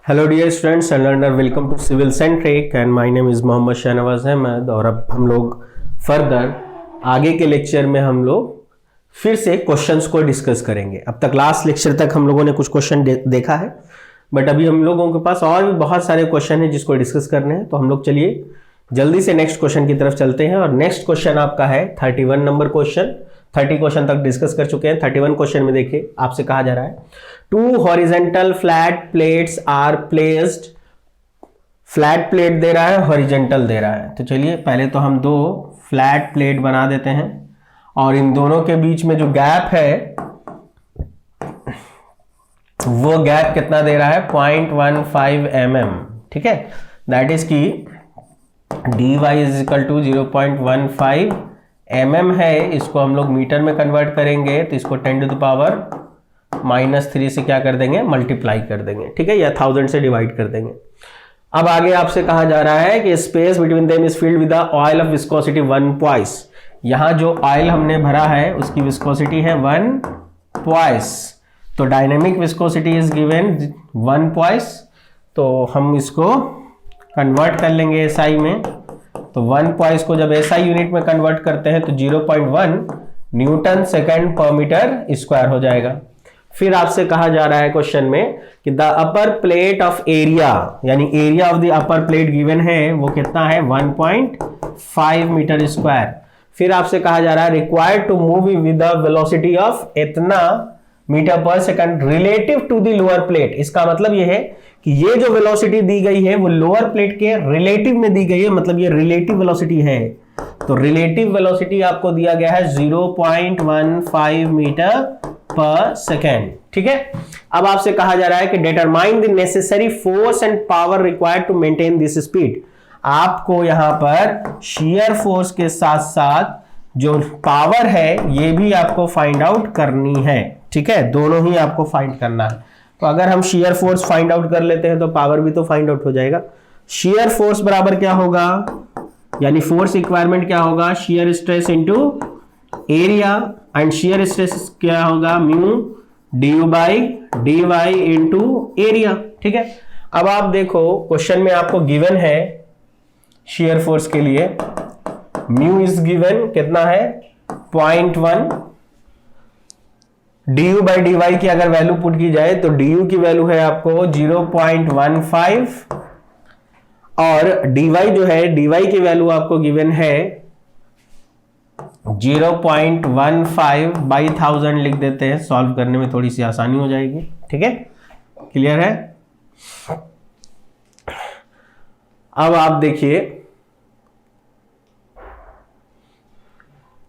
Hello dear students and learner, welcome to civil centric and my name is Mohammad Shahnawaz Ahmed. और अब हम लोग further आगे के लेक्चर में हम लोग फिर से क्वेश्चंस को डिस्कस करेंगे। अब तक लास्ट लेक्चर तक हम लोगों ने कुछ क्वेश्चन देखा है, बट अभी हम लोगों के पास और भी बहुत सारे क्वेश्चन हैं जिसको डिस्कस करने हैं। तो हम लोग चलिए जल्दी से नेक्स्ट क्वेश्चन की तरफ चलते हैं। और नेक्स्ट क्वेश्चन आपका है 31 नंबर क्वेश्चन। 30 क्वेश्चन तक डिस्कस कर चुके हैं। 31 क्वेश्चन में देखिए आपसे कहा जा रहा है, two horizontal flat plates are placed. Flat plate दे रहा है, हॉरिजेंटल दे रहा है। तो चलिए पहले तो हम दो फ्लैट प्लेट बना देते हैं और इन दोनों के बीच में जो गैप है वो गैप कितना दे रहा है, 0.15 mm। ठीक है, दैट इज की dy is equal to 0.15 mm है। इसको हम लोग मीटर में कन्वर्ट करेंगे तो इसको 10 टू द पावर -3 से क्या कर देंगे, मल्टीप्लाई कर देंगे। ठीक है, या 1000 से डिवाइड कर देंगे। अब आगे आपसे कहा जा रहा है कि space between them is filled with oil of viscosity 1 poised. यहां जो ऑयल हमने भरा है उसकी विस्कोसिटी है 1 पॉइस। तो dynamic viscosity is given 1 poised. तो हम इसको कन्वर्ट कर लेंगे SI में। तो 1 पॉइस को जब SI यूनिट में कन्वर्ट करते हैं तो 0.1 न्यूटन सेकेंड पर मीटर स्क्वायर हो जाएगा। फिर आपसे कहा जा रहा है क्वेश्चन में कि the upper plate of area, यानी area of the upper plate given है वो कितना है, 1.5 मीटर स्क्वायर। फिर आपसे कहा जा रहा है required to move with the velocity of इतना मीटर पर second relative to the lower plate. इसका मतलब ये है कि ये जो वेलोसिटी दी गई है वो लोअर प्लेट के रिलेटिव में दी गई है, मतलब ये रिलेटिव वेलोसिटी है। तो रिलेटिव वेलोसिटी आपको दिया गया है 0.15 मीटर पर सेकेंड। ठीक है, अब आपसे कहा जा रहा है कि determine the necessary force and power required to maintain this speed. आपको यहां पर शियर फोर्स के साथ साथ जो पावर है ये भी आपको फाइंड आउट करनी है। ठीक है, दोनों ही आपको फाइंड करना है। तो अगर हम शियर फोर्स फाइंड आउट कर लेते हैं तो पावर भी तो फाइंड आउट हो जाएगा। शियर फोर्स बराबर क्या होगा, यानी फोर्स रिक्वायरमेंट क्या होगा, shear stress into area. And shear stress क्या होगा, mu du by dy into area. ठीक है, अब आप देखो क्वेश्चन में आपको गिवन है शियर फोर्स के लिए म्यू इज गिवन कितना है, 0.1। du बाई dy की अगर वैल्यू पुट की जाए तो du की वैल्यू है आपको 0.15 और dy जो है, dy की वैल्यू आपको गिवन है 0.15 बाई 1000 लिख देते हैं। सॉल्व करने में थोड़ी सी आसानी हो जाएगी। ठीक है, क्लियर है। अब आप देखिए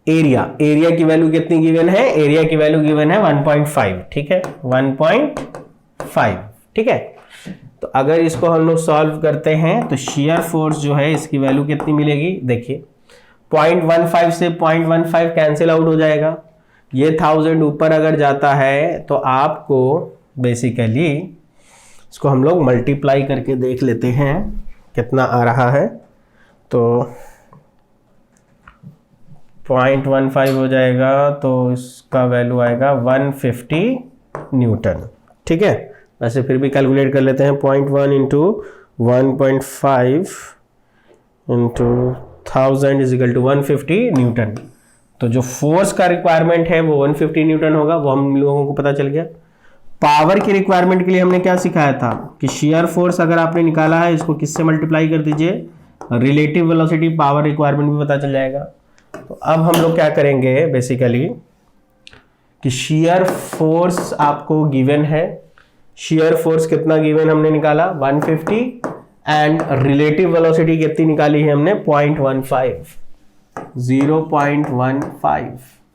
एरिया की वैल्यू कितनी गिवन है, एरिया की वैल्यू गिवन है 1.5। ठीक है, 1.5। ठीक है, तो अगर इसको हम लोग सॉल्व करते हैं तो शियर फोर्स जो है इसकी वैल्यू कितनी मिलेगी, देखिए 0.15 से 0.15 कैंसिल आउट हो जाएगा। ये 1000 ऊपर अगर जाता है तो आपको बेसिकली इसको हम लोग मल्टीप्लाई करके देख लेते हैं कितना आ रहा है। तो 0.15 हो जाएगा तो इसका वैल्यू आएगा 150 न्यूटन। ठीक है, वैसे फिर भी कैलकुलेट कर लेते हैं। 0.1 into 1.5 into 1000 is equal to 150 newton. तो जो फोर्स का रिक्वायरमेंट है वो 150 न्यूटन होगा, वो हम लोगों को पता चल गया। पावर की रिक्वायरमेंट के लिए हमने क्या सिखाया था कि शियर फोर्स अगर आपने निकाला है इसको किससे मल्टीप्लाई कर दीजिए, रिलेटिव वेलोसिटी पावर रिक्वायरमेंट भी पता चल जाएगा। तो अब हम लोग क्या करेंगे बेसिकली कि शियर फोर्स आपको गिवन है, शियर फोर्स कितना गिवन हमने निकाला 150 एंड रिलेटिव वेलोसिटी कितनी निकाली है हमने 0.15।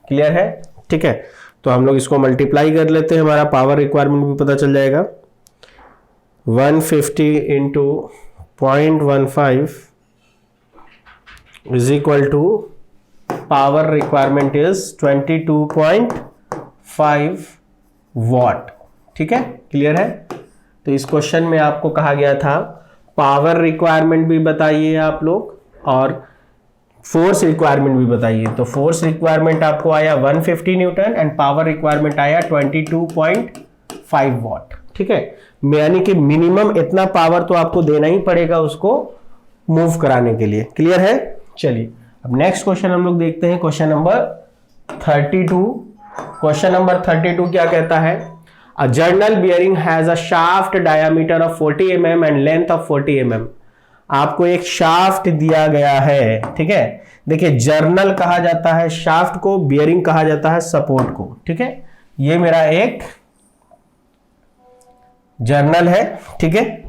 क्लियर है। ठीक है, तो हम लोग इसको मल्टीप्लाई कर लेते हैं, हमारा पावर रिक्वायरमेंट भी पता चल जाएगा। 150 into 0.15 is equal to power requirement is 22.5 watt. ठीक है, क्लियर है। तो इस क्वेश्चन में आपको कहा गया था पावर रिक्वायरमेंट भी बताइए आप लोग और फोर्स रिक्वायरमेंट भी बताइए। तो फोर्स रिक्वायरमेंट आपको आया 150 न्यूटन एंड पावर रिक्वायरमेंट आया 22.5 वॉट। ठीक है, यानी कि मिनिमम इतना पावर तो आपको देना ही पड़ेगा उसको मूव कराने के लिए। क्लियर है? चलिए अब नेक्स्ट क्वेश्चन हम लोग देखते हैं, क्वेश्चन नंबर 32। क्वेश्चन नंबर 32 क्या कहता है? A journal bearing has a shaft diameter of 40 mm and length of 40 mm। आपको एक शाफ्ट दिया गया है, ठीक है। देखिए जर्नल कहा जाता है शाफ्ट को, बियरिंग कहा जाता है सपोर्ट को, ठीक है। ये मेरा एक जर्नल है, ठीक है,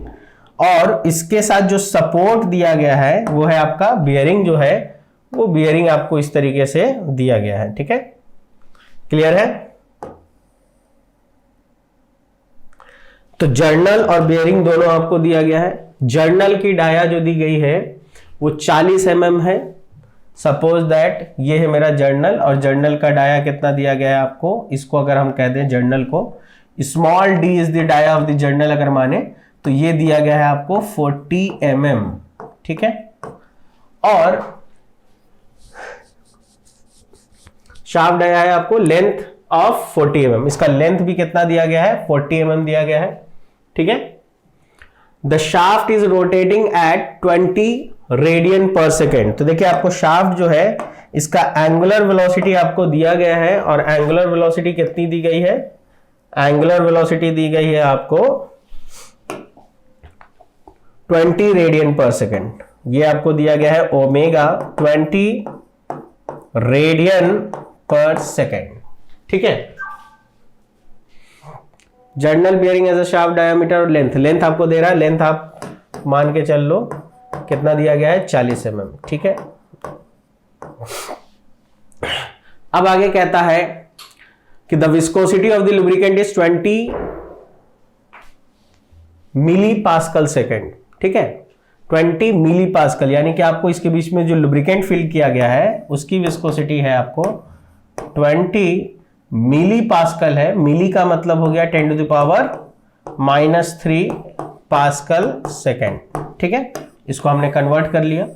और इसके साथ जो सपोर्ट दिया गया है वो है आपका बियरिंग, जो है वो बियरिंग आपको इस तरीके से दिया गया है, ठीक है। क्लियर है? तो जर्नल और बियरिंग दोनों आपको दिया गया है। जर्नल की डाया जो दी गई है वो 40 mm है। सपोज दैट ये है मेरा जर्नल, और जर्नल का डाया कितना दिया गया है आपको, इसको अगर हम कह दें जर्नल को, small D is the dia of the journal अगर माने, तो ये दिया गया है आपको 40 mm, ठीक है। और शाफ्ट डाया है आपको लेंथ ऑफ 40 mm, इसका लेंथ भी कितना दिया गया है, 40 mm दिया गया है, ठीक है। The shaft is rotating at 20 radian पर सेकेंड। तो देखिए आपको शाफ्ट जो है इसका एंगुलर वेलोसिटी आपको दिया गया है, और एंगुलर वेलोसिटी कितनी दी गई है, एंगुलर वेलोसिटी दी गई है आपको 20 रेडियन पर सेकेंड। ये आपको दिया गया है ओमेगा 20 रेडियन पर सेकेंड, ठीक है। Journal bearing as a shaft diameter और लेंथ आपको दे रहा है, लेंथ आप मान के चल लो कितना दिया गया है, 40 mm, ठीक है। अब आगे कहता है कि the viscosity of the lubricant is 20 milli pascal second, ठीक है, 20 मिली पास्कल, यानी कि आपको इसके बीच में जो लुब्रिकेंट फिल किया गया है उसकी विस्कोसिटी है आपको 20 मिली पास्कल है। मिली का मतलब हो गया 10⁻³ पास्कल सेकेंड, ठीक है। इसको हमने कन्वर्ट कर लिया।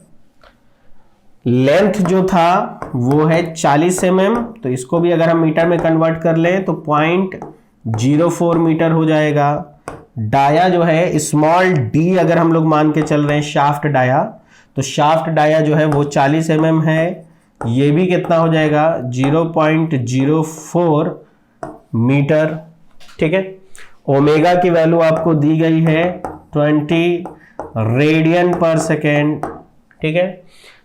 लेंथ जो था वो है 40 mm, तो इसको भी अगर हम मीटर में कन्वर्ट कर लें तो 0.04 मीटर हो जाएगा। डाया जो है स्मॉल डी अगर हम लोग मान के चल रहे हैं शाफ्ट डाया, तो शाफ्ट डाया जो है वो 40 mm है, ये भी कितना हो जाएगा 0.04 मीटर, ठीक है। ओमेगा की वैल्यू आपको दी गई है 20 रेडियन पर सेकेंड, ठीक है।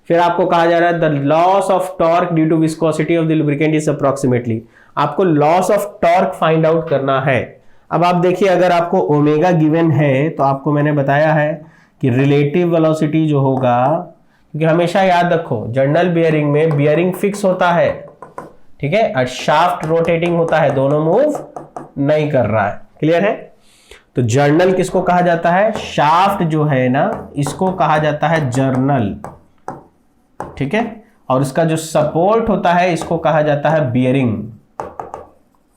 फिर आपको कहा जा रहा है the loss of torque due to viscosity of the lubricant is approximately, आपको loss of torque find out करना है। अब आप देखिए अगर आपको ओमेगा गिवन है तो आपको मैंने बताया है कि रिलेटिव वेलोसिटी जो होगा, क्योंकि हमेशा याद रखो जर्नल बियरिंग में बियरिंग फिक्स होता है, ठीक है, और शाफ्ट रोटेटिंग होता है, दोनों मूव नहीं कर रहा है। क्लियर है? तो जर्नल किसको कहा जाता है, शाफ्ट जो है ना इसको कहा जाता है जर्नल, ठीक है, और उसका जो सपोर्ट होता है इसको कहा जाता है बियरिंग,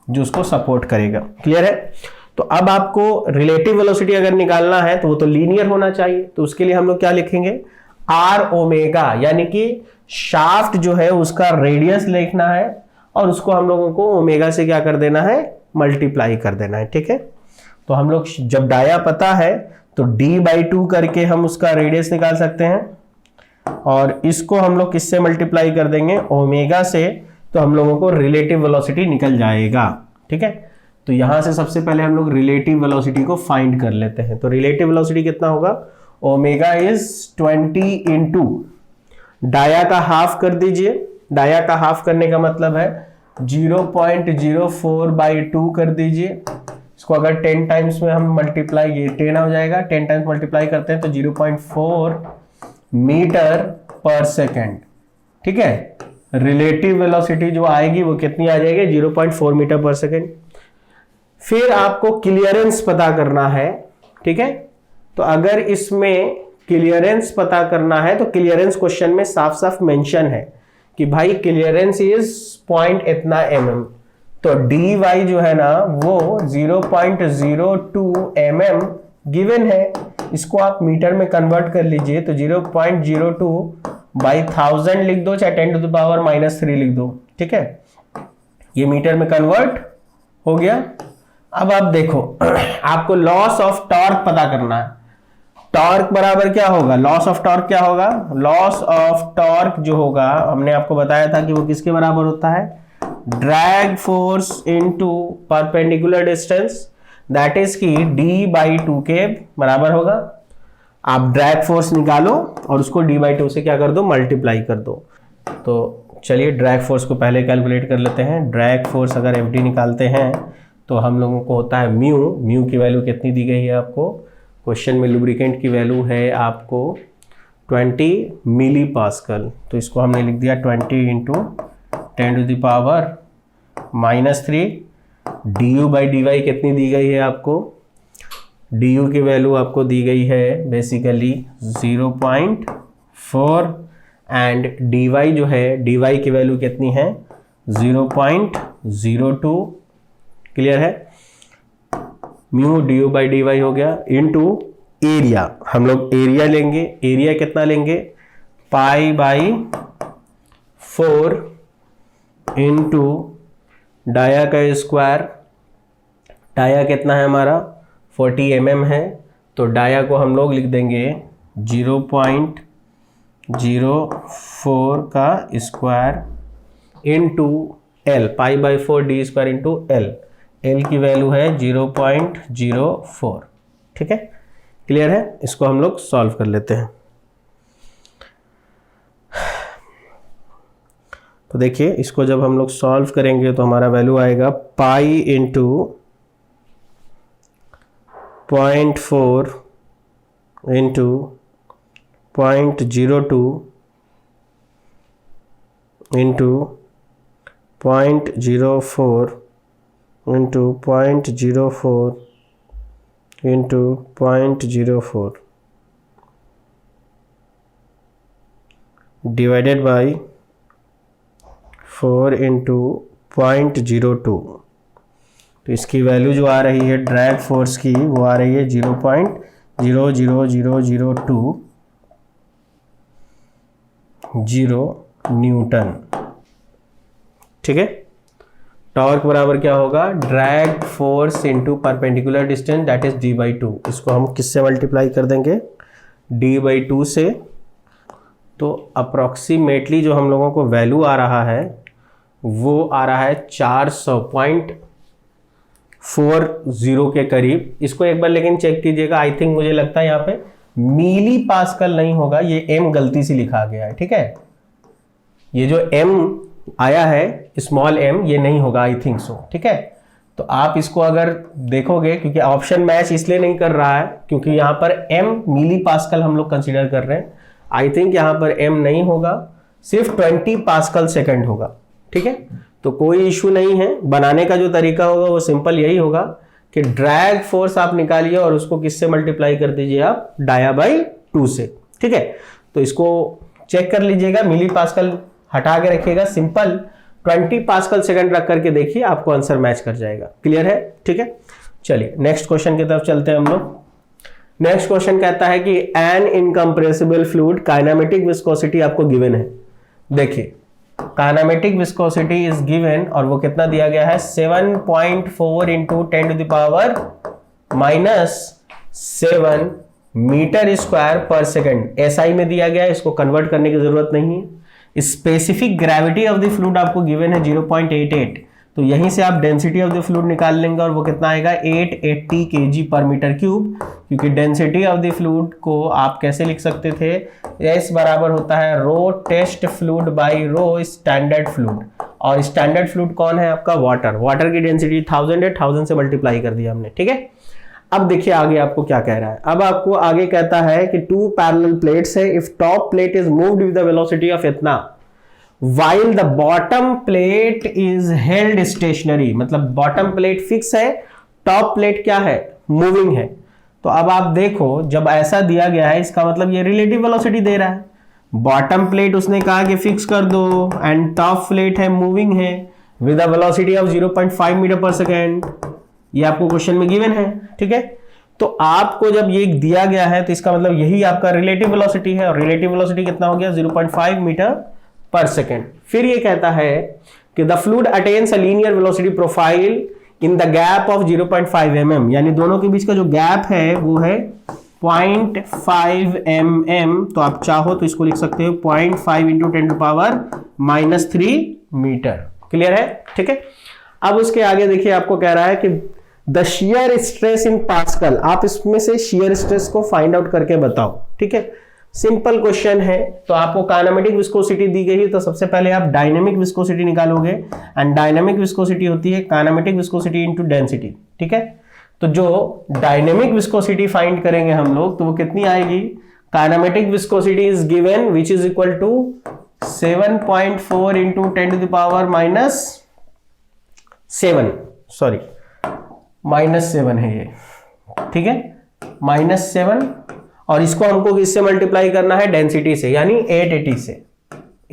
जो उसको सपोर्ट करेगा। क्लियर है? तो अब आपको रिलेटिव वेलोसिटी अगर निकालना है तो वो तो लीनियर होना चाहिए, तो उसके लिए हम लोग क्या लिखेंगे, आर ओमेगा, यानी कि शाफ्ट जो है उसका रेडियस लिखना है और उसको हम लोगों को ओमेगा से क्या कर देना है, मल्टीप्लाई कर देना है, ठीक है। तो हम लोग जब डाया पता है तो d/2 करके हम उसका रेडियस निकाल सकते हैं, और इसको हम लोग किससे मल्टीप्लाई कर देंगे, ओमेगा से, तो हम लोगों को रिलेटिव वेलोसिटी निकल जाएगा, ठीक है। तो यहां से सबसे पहले हम लोग रिलेटिव वेलोसिटी को फाइंड कर लेते हैं। तो रिलेटिव वेलोसिटी कितना होगा, ओमेगा इज 20 इंटू डाया का हाफ कर दीजिए। डाया का हाफ करने का मतलब है 0.04/2 कर दीजिए। इसको अगर 10 टाइम्स में हम मल्टीप्लाई, ये 10 हो जाएगा, 10 टाइम्स मल्टीप्लाई करते हैं तो 0.4 मीटर पर सेकेंड, ठीक है। रिलेटिव वेलोसिटी जो आएगी वो कितनी आ जाएगी, 0.4 मीटर पर सेकेंड। फिर आपको क्लियरेंस पता करना है, ठीक है। तो अगर इसमें क्लियरेंस पता करना है तो क्लियरेंस क्वेश्चन में साफ साफ मेंशन है कि भाई क्लियरेंस इज पॉइंट इतना mm, तो dy जो है ना वो 0.02 mm गिवन है। इसको आप मीटर में कन्वर्ट कर लीजिए तो 0.02/1000 लिख दो, चाहे 10⁻³ लिख दो, ठीक है। ये मीटर में कन्वर्ट हो गया। अब आप देखो, आपको लॉस ऑफ टॉर्क पता करना है। टॉर्क बराबर क्या होगा, लॉस ऑफ टॉर्क क्या होगा, लॉस ऑफ टॉर्क जो होगा हमने आपको बताया था कि वो किसके बराबर होता है, drag force into perpendicular distance, that is की d/2 के बराबर होगा। आप ड्रैग फोर्स निकालो और उसको d/2 से क्या कर दो, मल्टीप्लाई कर दो। तो चलिए ड्रैग फोर्स को पहले कैलकुलेट कर लेते हैं। ड्रैग फोर्स अगर FD निकालते हैं तो हम लोगों को होता है म्यू की वैल्यू कितनी दी गई है आपको, क्वेश्चन में लुब्रिकेंट की वैल्यू है आपको 20 मिली पास्कल, तो इसको हमने लिख दिया 20 इंटू 10⁻³ du/dy कितनी दी गई है आपको, du की वैल्यू आपको दी गई है बेसिकली 0.4 एंड dy जो है, dy की वैल्यू कितनी है 0.02, क्लियर है। म्यू du/dy हो गया इनटू एरिया, हम लोग एरिया लेंगे, एरिया कितना लेंगे π/4 इंटू डाया का स्क्वायर, डाया कितना है हमारा 40 mm है, तो डाया को हम लोग लिख देंगे 0.04 का square into L, π/4 d² into L, L की वैल्यू है 0.04, ठीक है, क्लियर है। इसको हम लोग सॉल्व कर लेते हैं। तो देखिए इसको जब हम लोग सॉल्व करेंगे तो हमारा वैल्यू आएगा pi into 0.4 into 0.02 into 0.04 into 0.04 into 0.04 divided by 4 into 0.02, तो इसकी वैल्यू जो आ रही है ड्रैग फोर्स की वो आ रही है 0.00020 न्यूटन, ठीक है। टॉर्क बराबर क्या होगा, drag force into perpendicular distance that is d/2, इसको हम किससे मल्टीप्लाई कर देंगे d/2 से, तो अप्रॉक्सीमेटली जो हम लोगों को वैल्यू आ रहा है वो आ रहा है 400.40 के करीब। इसको एक बार लेकिन चेक कीजिएगा, आई थिंक मुझे लगता है यहाँ पे मिली पास्कल नहीं होगा, ये m गलती से लिखा गया है, ठीक है। ये जो m आया है स्मॉल m ये नहीं होगा, आई थिंक सो, ठीक है। तो आप इसको अगर देखोगे, क्योंकि ऑप्शन मैच इसलिए नहीं कर रहा है क्योंकि यहाँ पर m मिली पास्कल हम लोग कंसीडर कर रहे हैं, आई थिंक यहाँ पर m नहीं होगा, सिर्फ 20 पास्कल सेकंड होगा, ठीक है। तो कोई इशू नहीं है, बनाने का जो तरीका होगा वो सिंपल यही होगा कि ड्रैग फोर्स आप निकालिए और उसको किससे मल्टीप्लाई कर दीजिए आप डाया/2 से, ठीक है। तो इसको चेक कर लीजिएगा, मिली पास्कल हटा के रखिएगा, सिंपल 20 पास्कल सेकंड रख करके देखिए, आपको आंसर मैच कर जाएगा, क्लियर है, ठीक है। चलिए नेक्स्ट क्वेश्चन की तरफ चलते हैं हम लोग। नेक्स्ट क्वेश्चन कहता है कि an incompressible fluid kinematic viscosity आपको गिवन है। देखिए काइनेमेटिक विस्कोसिटी इज गिवन और वो कितना दिया गया है 7.4 इंटू 10⁻⁻7 मीटर स्क्वायर पर सेकंड SI में दिया गया है, इसको कन्वर्ट करने की जरूरत नहीं है। Specific gravity of the fluid आपको गिवन है 0.88, तो यहीं से आप डेंसिटी ऑफ द फ्लूइड निकाल लेंगे और वो कितना आएगा 880 kg पर मीटर क्यूब, क्योंकि डेंसिटी ऑफ द फ्लूइड को आप कैसे लिख सकते थे, S बराबर होता है rho test fluid by rho standard fluid, और स्टैंडर्ड फ्लूइड कौन है आपका वाटर, वाटर की डेंसिटी 1000 है, 1000 से मल्टीप्लाई कर दिया हमने, ठीक है। अब देखिए आगे आपको क्या कह रहा है, अब आपको आगे कहता है कि 2 पैरेलल प्लेट्स है, if top plate is moved with the velocity of इतना while the bottom plate is held stationary, मतलब बॉटम प्लेट फिक्स है, टॉप प्लेट क्या है मूविंग है। तो अब आप देखो जब ऐसा दिया गया है इसका मतलब ये रिलेटिव वेलोसिटी दे रहा है, बॉटम प्लेट उसने कहा कि फिक्स कर दो एंड टॉप प्लेट है मूविंग है with a velocity of 0.5 meter per second, ये आपको क्वेश्चन में गिवन है, ठीक है। तो आपको जब ये दिया गया है तो इसका मतलब यही आपका रिलेटिव वेलोसिटी है, और रिलेटिव वेलोसिटी कितना हो गया 0.5 मीटर पर सेकेंड। फिर ये कहता है कि the fluid attains a linear velocity profile in the gap of 0.5 mm, यानी दोनों के बीच का जो गैप है वो है 0.5 mm। तो आप चाहो तो इसको लिख सकते हो 0.5 इंटू 10⁻³ मीटर। क्लियर है? ठीक है। अब उसके आगे देखिए आपको कह रहा है कि the shear stress in pascal, आप इसमें से शियर स्ट्रेस को फाइंड आउट करके बताओ। ठीक है, सिंपल क्वेश्चन है। तो आपको काइनेमेटिक विस्कोसिटी दी गई है, तो सबसे पहले आप डायनेमिक विस्कोसिटी निकालोगे, एंड डायनेमिक विस्कोसिटी होती है काइनेमेटिक विस्कोसिटी इनटू डेंसिटी। ठीक है, तो जो डायनेमिक विस्कोसिटी फाइंड करेंगे हम लोग, तो वो कितनी आएगी? Kinematic viscosity is given which is equal to 7.4 into 10⁻⁷ sorry -7 है ये। ठीक है, -7, और इसको हमको किससे मल्टीप्लाई करना है? डेंसिटी से, यानी 880 से।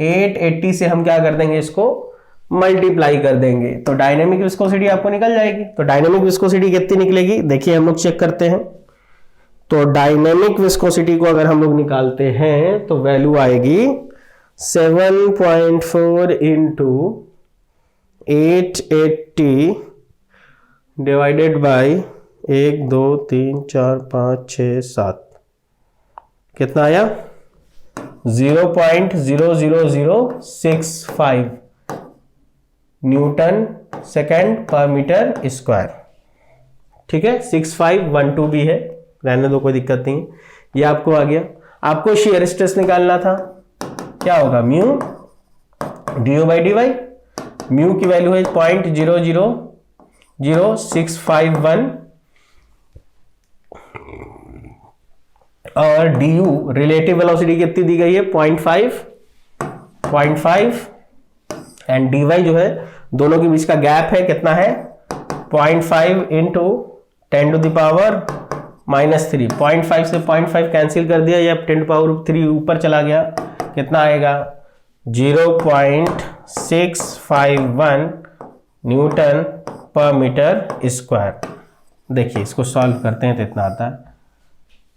880 से हम क्या कर देंगे? इसको मल्टीप्लाई कर देंगे, तो डायनेमिक विस्कोसिटी आपको निकल जाएगी। तो डायनेमिक विस्कोसिटी कितनी निकलेगी? देखिए हम लोग चेक करते हैं। तो डायनेमिक विस्कोसिटी को अगर हम लोग निकालते हैं तो वैल्यू आएगी 7.4 इंटू 880 डिवाइडेड बाई 1 2 3 4 5 6 7, कितना आया? 0.00065 न्यूटन सेकेंड पर मीटर स्क्वायर। ठीक है, 6512 भी है, रहने दो, कोई दिक्कत नहीं। ये आपको आ गया। आपको शियर स्ट्रेस निकालना था, क्या होगा? Mu d by d y. Mu की वैल्यू है 0.000651 और du रिलेटिव वेलोसिटी कितनी दी गई है? 0.5 एंड dy जो है दोनों के बीच का गैप है, कितना है? 0.5 इंटू 10⁻⁻3। 0.5 से 0.5 कैंसिल कर दिया, ये 10⁻³ ऊपर चला गया, कितना आएगा? 0.651 न्यूटन पर मीटर स्क्वायर। देखिए इसको सॉल्व करते हैं तो इतना आता है।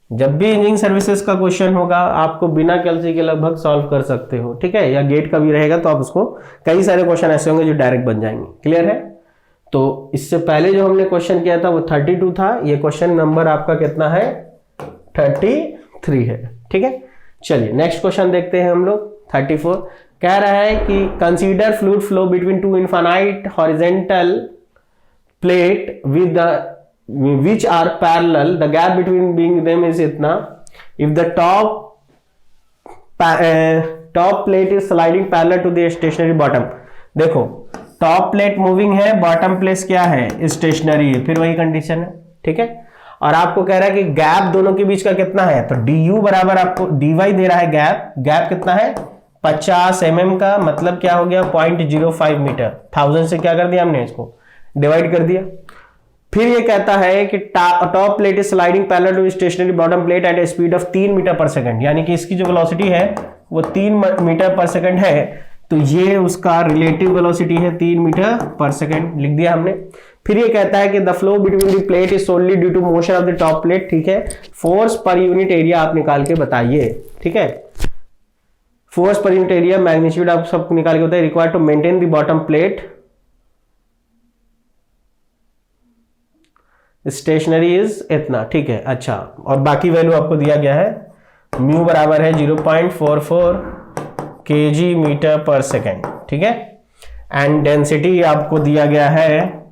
जब भी इंजीनियरिंग सर्विसेज का क्वेश्चन होगा आपको बिना कैलसी के लगभग सॉल्व कर सकते हो। ठीक है, या गेट का भी रहेगा तो आप उसको, कई सारे क्वेश्चन ऐसे होंगे जो डायरेक्ट बन जाएंगे। क्लियर है? तो इससे पहले जो हमने क्वेश्चन किया था वो 32 था, ये क्वेश्चन नंबर आपका कितना है? 33 है। ठीक है, चलिए नेक्स्ट क्वेश्चन देखते हैं हम लोग। 34 कह रहा है कि consider fluid flow between two infinite horizontal plate with the which are parallel, the gap between being them is इतना। if the top plate is sliding parallel to the stationary bottom, देखो टॉप प्लेट मूविंग है, bottom plate क्या है? Stationery है, फिर वही condition है। ठीक है, और आपको कह रहा है कि गैप दोनों के बीच का कितना है? तो du बराबर आपको dy दे रहा है, गैप कितना है? 50 mm का, मतलब क्या हो गया? 0.05 मीटर। 1000 से क्या कर दिया हमने? इसको डिवाइड कर दिया। फिर ये कहता है कि top plate is sliding parallel to stationary bottom plate at a speed of 3 meter पर सेकंड, यानी कि इसकी जो वेलोसिटी है वो 3 मीटर पर सेकंड है, तो ये उसका रिलेटिव वेलोसिटी है 3 मीटर पर सेकंड, लिख दिया हमने। फिर ये कहता है कि the flow between the plate is solely due to motion of the top plate. ठीक है, फोर्स पर यूनिट एरिया आप निकाल के बताइए। ठीक है, force per unit area magnitude आप सब निकाल के बताइए। Required to maintain the bottom plate stationary is इतना। ठीक है, अच्छा, और बाकी वैल्यू आपको दिया गया है। म्यू बराबर है 0.44 kg मीटर पर सेकेंड। ठीक है, एंड डेंसिटी आपको दिया गया है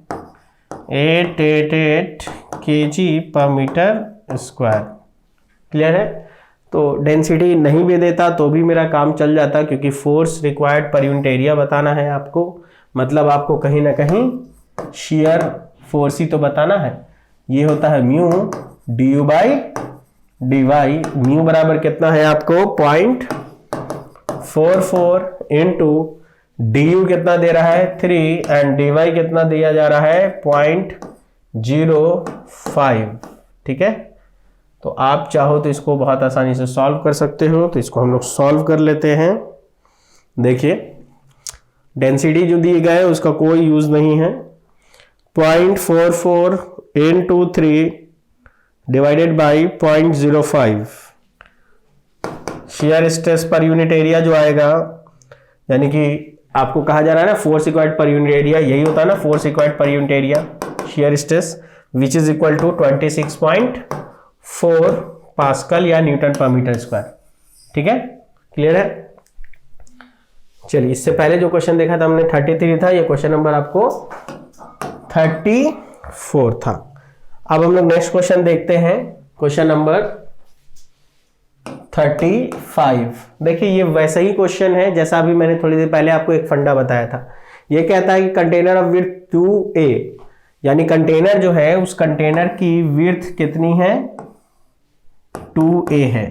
888 kg पर मीटर स्क्वायर। क्लियर है? तो डेंसिटी नहीं भी देता तो भी मेरा काम चल जाता, क्योंकि force required per unit area बताना है आपको, मतलब आपको कहीं ना कहीं शियर फोर्स ही तो बताना है। ये होता है mu du by dy। Mu बराबर कितना है आपको? 0.44 इंटू du कितना दे रहा है? 3, एंड dy कितना दिया जा रहा है? 0.05। ठीक है, तो आप चाहो तो इसको बहुत आसानी से सॉल्व कर सकते हो, तो इसको हम लोग सॉल्व कर लेते हैं। देखिए डेंसिटी जो दी गया है उसका कोई यूज नहीं है। 0.44 into 3 divided by 0.05 shear stress per unit area जो आएगा, यानी कि आपको कहा जा रहा है ना force required per unit area, यही होता है ना force required per unit area. shear stress which is equal to 26.4 pascal या न्यूटन पर मीटर स्क्वायर। ठीक है, क्लियर है। चलिए, इससे पहले जो क्वेश्चन देखा था हमने 33 था, ये क्वेश्चन नंबर आपको 34 था। अब हम लोग नेक्स्ट क्वेश्चन देखते हैं, क्वेश्चन नंबर 35। देखिए ये वैसा ही क्वेश्चन है जैसा अभी मैंने थोड़ी देर पहले आपको एक फंडा बताया था। ये कहता है कि कंटेनर ऑफ विड्थ 2a, यानी कंटेनर जो है उस कंटेनर की विड्थ कितनी है, 2a है।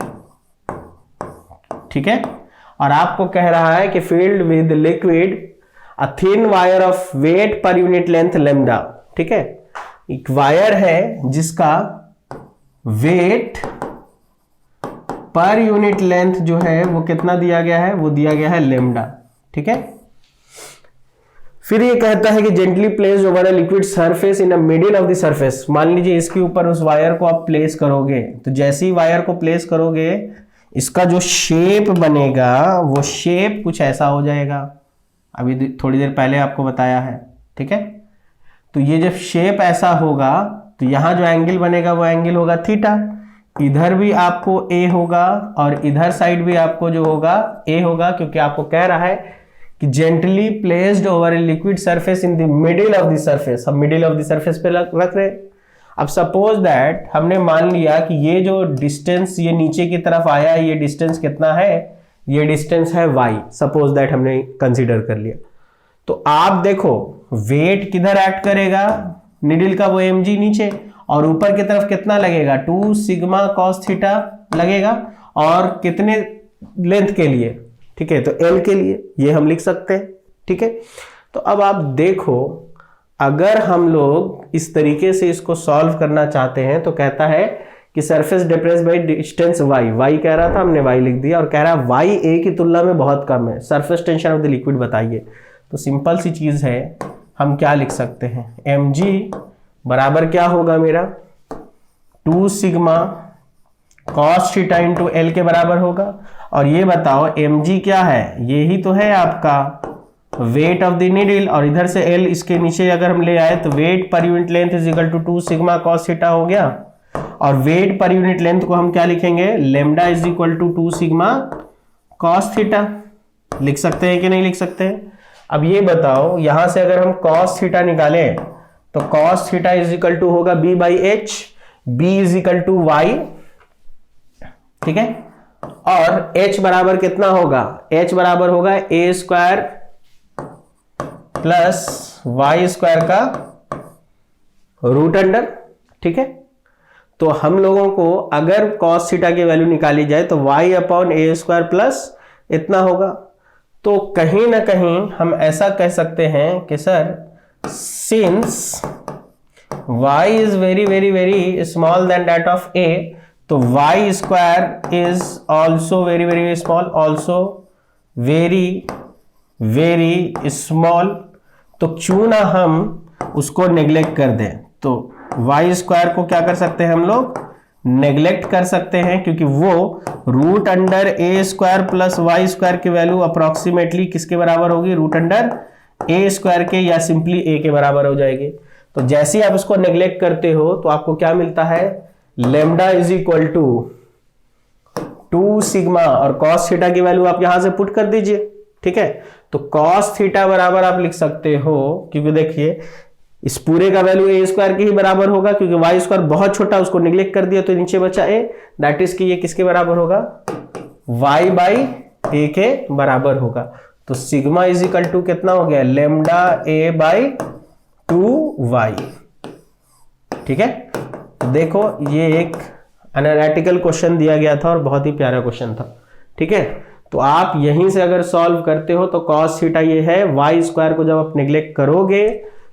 ठीक है, और आपको कह रहा है कि field with liquid a thin wire of weight per unit length lambda. ठीक है, एक वायर है जिसका वेट पर यूनिट लेंथ जो है वो कितना दिया गया है, वो दिया गया है लेमडा। ठीक है, फिर ये कहता है कि gently place over a liquid surface in a middle of the surface. मान लीजिए इसके ऊपर उस वायर को आप प्लेस करोगे, तो जैसे ही वायर को प्लेस करोगे इसका जो शेप बनेगा वो शेप कुछ ऐसा हो जाएगा, अभी थोड़ी देर पहले आपको बताया है। ठीक है, तो ये जब शेप ऐसा होगा तो यहां जो एंगल बनेगा वो एंगल होगा थीटा। इधर भी आपको ए होगा और इधर साइड भी आपको जो होगा ए होगा, क्योंकि आपको कह रहा है कि gently placed over a liquid surface in the middle of the surface. हम मिडिल ऑफ द सरफेस पे रख रहे। अब सपोज दैट हमने मान लिया कि ये जो डिस्टेंस ये नीचे की तरफ आया, ये डिस्टेंस कितना है, ये डिस्टेंस है y। सपोज दैट हमने कंसीडर कर लिया, तो आप देखो वेट किधर एक्ट करेगा, निडल का वो mg नीचे, और ऊपर की तरफ कितना लगेगा, 2 सिग्मा कॉस थीटा लगेगा, और कितने लेंथ के लिए, ठीक है, तो l के लिए, ये हम लिख सकते हैं। ठीक है, तो अब आप देखो अगर हम लोग इस तरीके से इसको सॉल्व करना चाहते हैं तो कहता है कि surface depress by distance y कह रहा था, हमने y लिख दिया, और कह रहा है y a की तुलना में बहुत कम है, surface tension of the liquid बताइए। तो सिंपल सी चीज है, हम क्या लिख सकते हैं, mg बराबर क्या होगा मेरा, 2 sigma cos theta into L के बराबर होगा। और ये बताओ mg क्या है, ये ही तो है आपका वेट ऑफ द नीडल, और इधर से एल इसके नीचे अगर हम ले आए तो weight per unit length is equal to 2 sigma cos theta हो गया, और वेट पर यूनिट लेंथ को हम क्या लिखेंगे, lambda is equal to 2 sigma cos theta. लिख सकते हैं कि नहीं लिख सकते हैं। अब ये बताओ यहां से अगर हम कॉस थीटा निकालें तो cos theta is equal to होगा b by h, b is equal to y. ठीक है, और h बराबर कितना होगा, h बराबर होगा a square plus y square का रूट अंडर। ठीक है, तो हम लोगों को अगर कॉस थीटा की वैल्यू निकाली जाए तो y अपॉन ए स्क्वायर प्लस इतना होगा। तो कहीं ना कहीं हम ऐसा कह सकते हैं कि sir since y is very very very small then that of a, तो y square is also very very small, also very very small. तो क्यों ना हम उसको नेग्लेक्ट कर दें, तो y स्क्वायर को क्या कर सकते हैं हम लोग, नेग्लेक्ट कर सकते हैं, क्योंकि वो root under a square plus y square की वैल्यू अप्रोक्सीमेटली किसके बराबर होगी, रूट अंडर ए स्क्वायर के या सिंपली ए के बराबर हो जाएगी। तो जैसे ही आप इसको नेग्लेक्ट करते हो तो आपको क्या मिलता है, lambda is equal to 2 sigma, और कॉस थीटा की वैल्यू आप यहां से पुट कर दीजिए। ठीक है, तो कॉस थीटा बराबर आप लिख सकते हो, क्योंकि देखिए इस पूरे का वैल्यू ए स्क्वायर के ही बराबर होगा, क्योंकि वाई स्क्वायर बहुत छोटा उसको निगलेक्ट कर दिया तो नीचे बचा ए, दैट इज कि ये किसके बराबर होगा, y बाई ए के बराबर होगा। तो सिग्मा इज इक्वल टू कितना हो गया, लेमडा ए बाई 2y। ठीक है, देखो ये एक एनालिटिकल क्वेश्चन दिया गया था और बहुत ही प्यारा क्वेश्चन था। ठीक है, तो आप यहीं से अगर सॉल्व करते हो तो कॉस थीटा ये है, वाई स्क्वायर को जब आप निगलेक्ट करोगे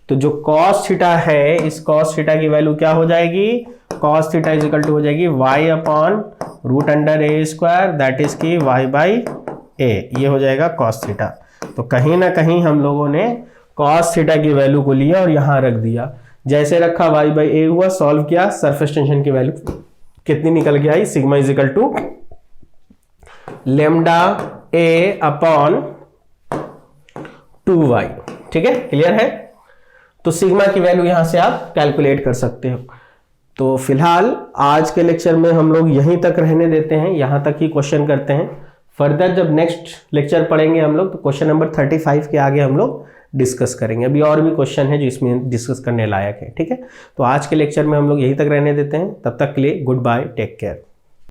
तो जो कॉस थीटा है, इस कॉस थीटा की वैल्यू क्या हो जाएगी, cos theta is equal to हो जाएगी y upon root under a square, that is की y बाई ए, ये हो जाएगा कॉस थीटा। तो कहीं ना कहीं हम लोगों ने कॉस थीटा की वैल्यू को लिया और यहां रख दिया, जैसे रखा y बाई ए हुआ, सॉल्व किया, सरफेस टेंशन की वैल्यू कितनी निकल के आई, sigma is equal to lambda A upon 2y। ठीक है, क्लियर है। तो सिग्मा की वैल्यू यहां से आप कैलकुलेट कर सकते हो। तो फिलहाल आज के लेक्चर में हम लोग यहीं तक रहने देते हैं, यहां तक ही क्वेश्चन करते हैं। फर्दर जब नेक्स्ट लेक्चर पढ़ेंगे हम लोग तो क्वेश्चन नंबर 35 के आगे हम लोग डिस्कस करेंगे। अभी और भी क्वेश्चन है जो इसमें डिस्कस करने लायक है, ठीक है। तो आज के लेक्चर में हम लोग यहीं तक रहने देते हैं, तब तक के लिए गुड बाय, टेक केयर।